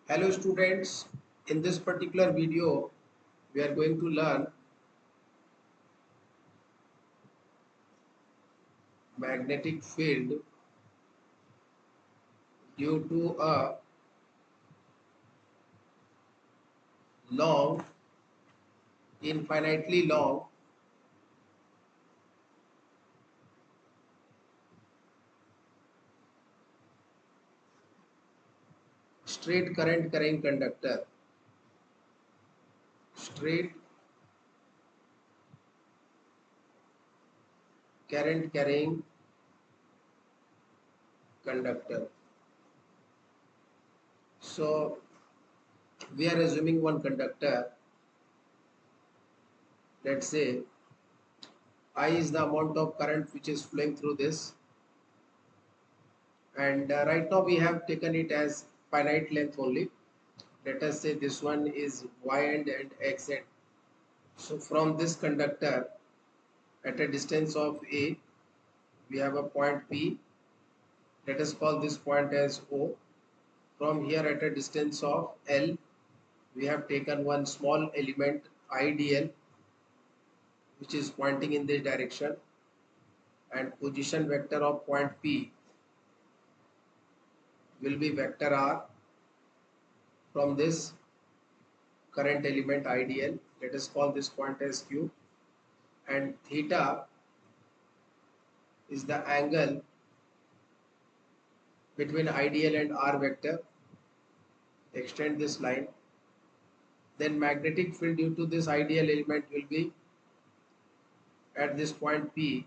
Hello students, in this particular video we are going to learn magnetic field due to a long, infinitely long straight current carrying conductor. Straight current carrying conductor. So we are assuming one conductor. Let's say I is the amount of current which is flowing through this, and right now we have taken it as finite length only. Let us say this one is y end and x end. So from this conductor at a distance of a, we have a point P. Let us call this point as O. From here at a distance of L, we have taken one small element IDL which is pointing in this direction, and position vector of point P will be vector R from this current element IDL. Let us call this point as Q, and theta is the angle between IDL and R vector. Extend this line, then magnetic field due to this ideal element will be at this point P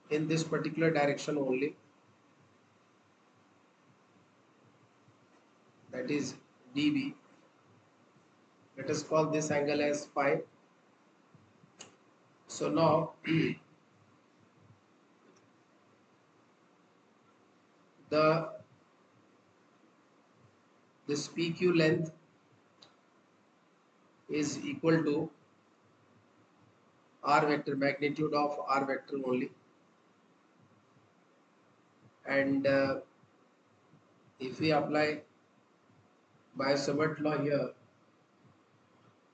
in this particular direction only, that is dB. Let us call this angle as phi. So now the this PQ length is equal to R vector, magnitude of R vector only, and if we apply Biot-Savart law here,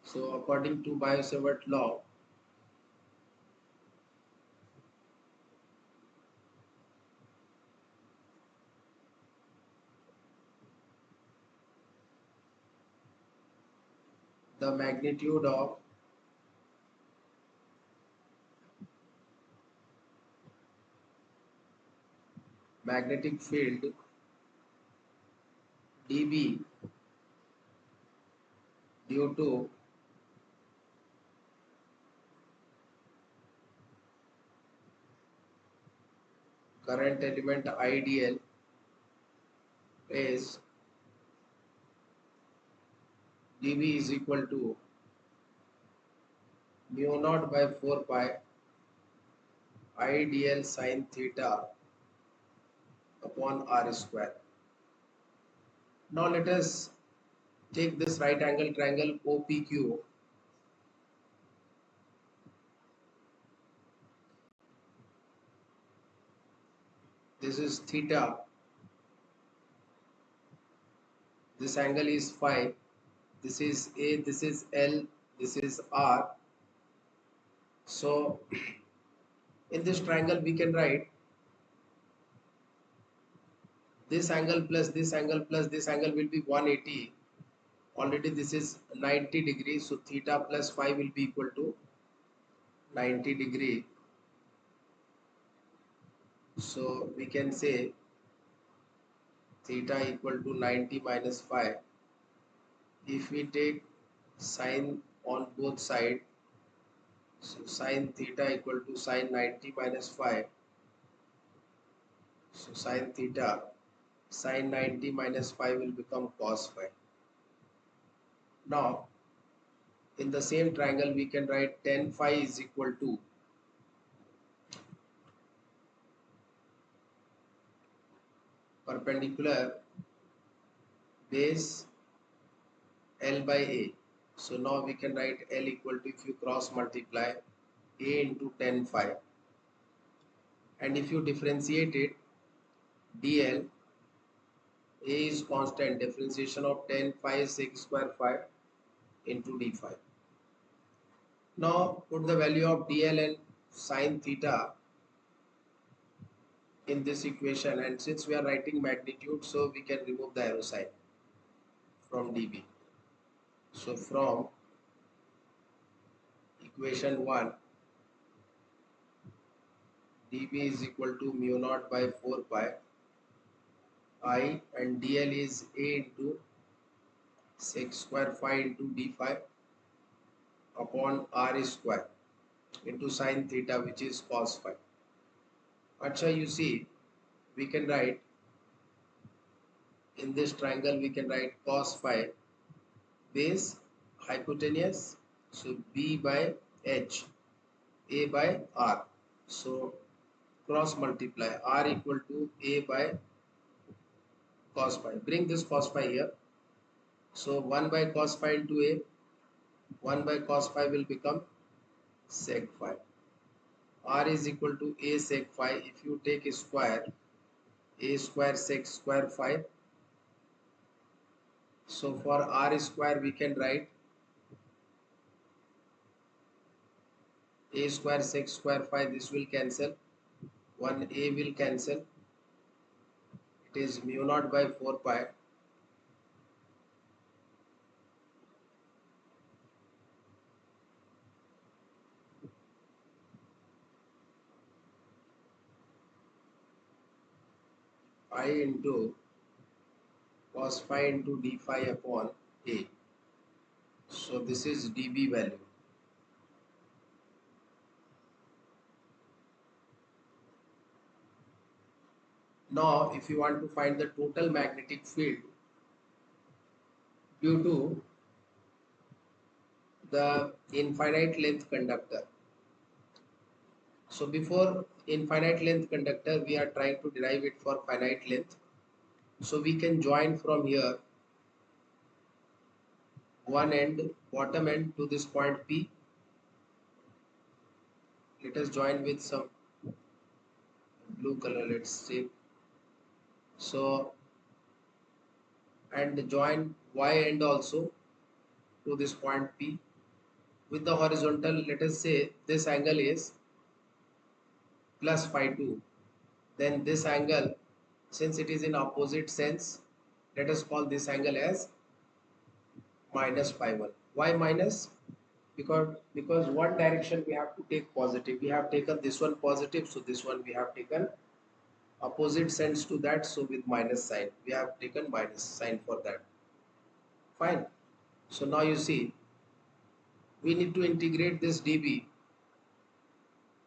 so according to Biot-Savart law, the magnitude of magnetic field dB due to current element IDL is dB is equal to mu naught by 4 pi IDL sin theta upon R square. Now let us take this right angle triangle OPQ. This is theta. This angle is phi. This is A, this is L, this is R. So in this triangle we can write this angle plus this angle plus this angle will be 180. Already this is 90 degrees, so theta plus phi will be equal to 90 degree. So we can say theta equal to 90 minus phi. If we take sine on both sides, so sine theta equal to sine 90 minus phi. So sine theta, sine 90 minus phi will become cos phi. Now in the same triangle we can write tan phi is equal to perpendicular base L by A. So now we can write L equal to, if you cross multiply, A into tan phi, and if you differentiate it, dl, a is constant, differentiation of 10 phi sec square phi into d phi. Now put the value of dl and sine theta in this equation, and since we are writing magnitude, so we can remove the arrow sign from dB. So from equation 1, dB is equal to mu naught by 4 pi I, and dl is a into sec square phi into d phi upon r square into sine theta, which is cos phi. Acha, you see, we can write in this triangle, we can write cos phi base hypotenuse, so b by h, a by r. So cross multiply, r equal to a by cos phi. Bring this cos phi here. So 1 by cos phi into a, 1 by cos phi will become sec phi. R is equal to a sec phi. If you take square, a square sec square phi. So for r square we can write a square sec square phi. This will cancel. 1a will cancel. It is mu naught by 4 pi I into cos phi into d phi upon a. So this is dB value. Now if you want to find the total magnetic field due to the infinite length conductor. So before infinite length conductor, we are trying to derive it for finite length. So we can join from here one end, bottom end to this point P. Let us join with some blue color, let's say. So, and join Y end also to this point P with the horizontal. Let us say this angle is plus phi 2. Then this angle, since it is in opposite sense, let us call this angle as minus phi 1. Why minus? Because one direction we have to take positive. We have taken this one positive, so this one we have taken opposite sense to that, so with minus sign we have taken minus sign for that. Fine. So now you see, we need to integrate this dB.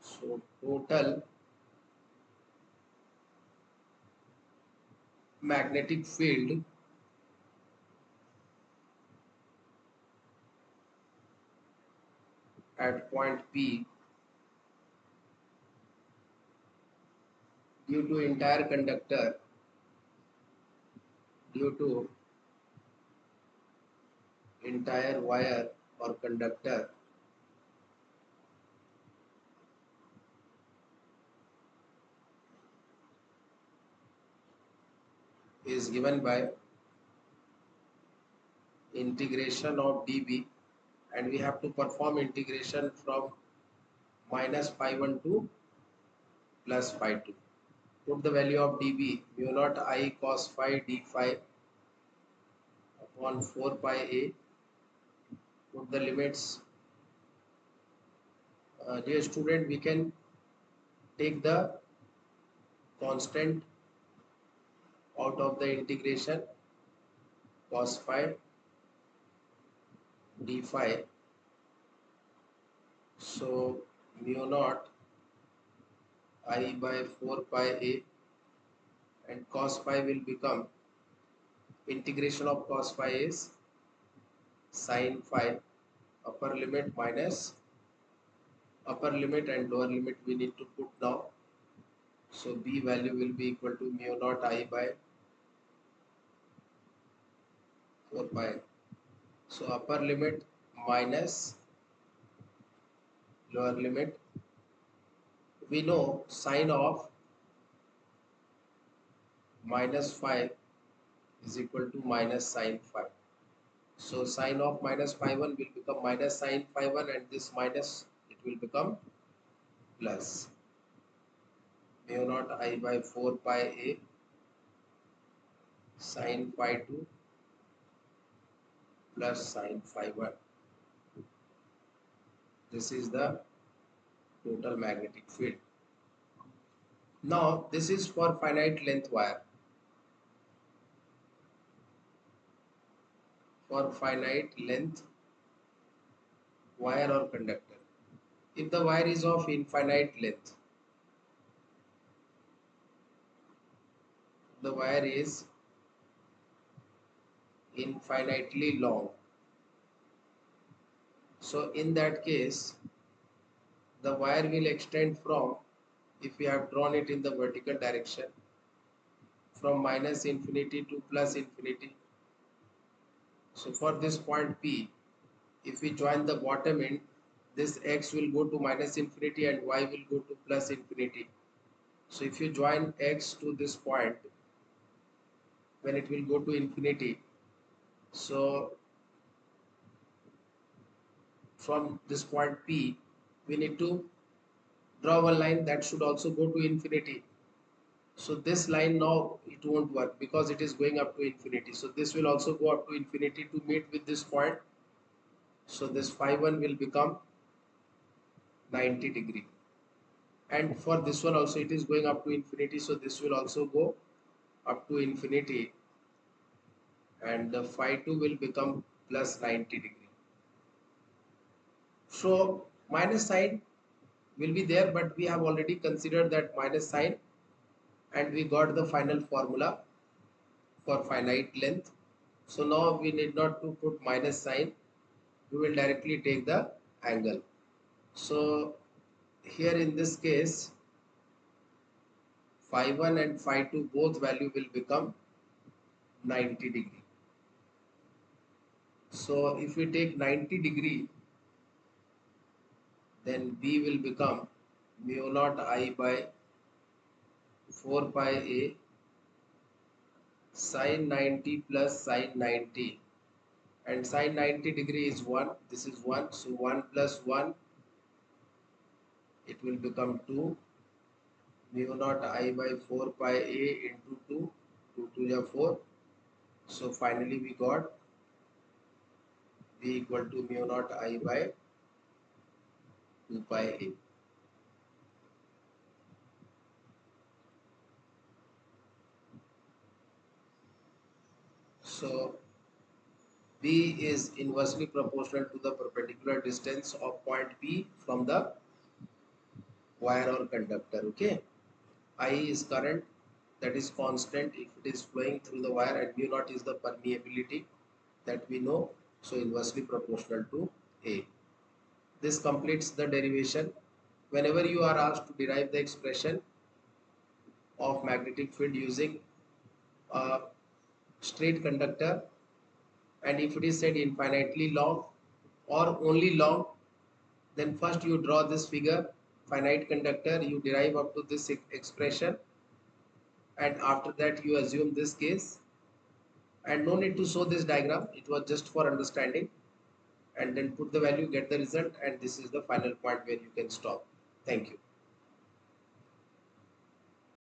So total magnetic field at point P due to entire conductor, due to entire wire or conductor, is given by integration of dB, and we have to perform integration from minus phi 1 to plus phi 2. Put the value of dB, mu naught I cos phi d phi upon 4 pi a. Put the limits. Dear student, we can take the constant out of the integration, cos phi d phi. So mu naught I by 4 pi a, and cos phi will become, integration of cos phi is sin phi, upper limit minus upper limit and lower limit we need to put now. So b value will be equal to mu naught I by 4 pi. So upper limit minus lower limit. We know sine of minus 5 is equal to minus sine 5. So sine of minus phi 1 will become minus sine phi 1, and this minus it will become plus mu naught I by 4 pi a sine phi 2 plus sine phi 1. This is the total magnetic field. Now this is for finite length wire. For finite length wire or conductor. If the wire is of infinite length, the wire is infinitely long. So in that case, the wire will extend from, if we have drawn it in the vertical direction, from minus infinity to plus infinity. So for this point P, if we join the bottom end, this x will go to minus infinity and y will go to plus infinity. So if you join x to this point, when it will go to infinity, so from this point P, we need to draw one line that should also go to infinity. So this line now it won't work because it is going up to infinity. So this will also go up to infinity to meet with this point. So this phi 1 will become 90 degree. And for this one also it is going up to infinity. So this will also go up to infinity. And the phi 2 will become plus 90 degree. So minus sign will be there, but we have already considered that minus sign and we got the final formula for finite length. So now we need not to put minus sign, we will directly take the angle. So here in this case, phi 1 and phi 2 both value will become 90 degree. So if we take 90 degree, then B will become mu naught I by 4 pi a sin 90 plus sin 90, and sin 90 degree is 1, this is 1, so 1 plus 1, it will become 2, mu naught I by 4 pi a into 2, 2 to the 4, so finally we got B equal to mu naught I by 2 pi a. So B is inversely proportional to the perpendicular distance of point P from the wire or conductor. Okay, I is current, that is constant if it is flowing through the wire, and mu naught is the permeability that we know, so inversely proportional to A. This completes the derivation. Whenever you are asked to derive the expression of magnetic field using a straight conductor, and if it is said infinitely long or only long, then first you draw this figure, finite conductor, you derive up to this expression, and after that you assume this case, and no need to show this diagram, it was just for understanding, and then put the value, get the result, and this is the final point where you can stop. Thank you.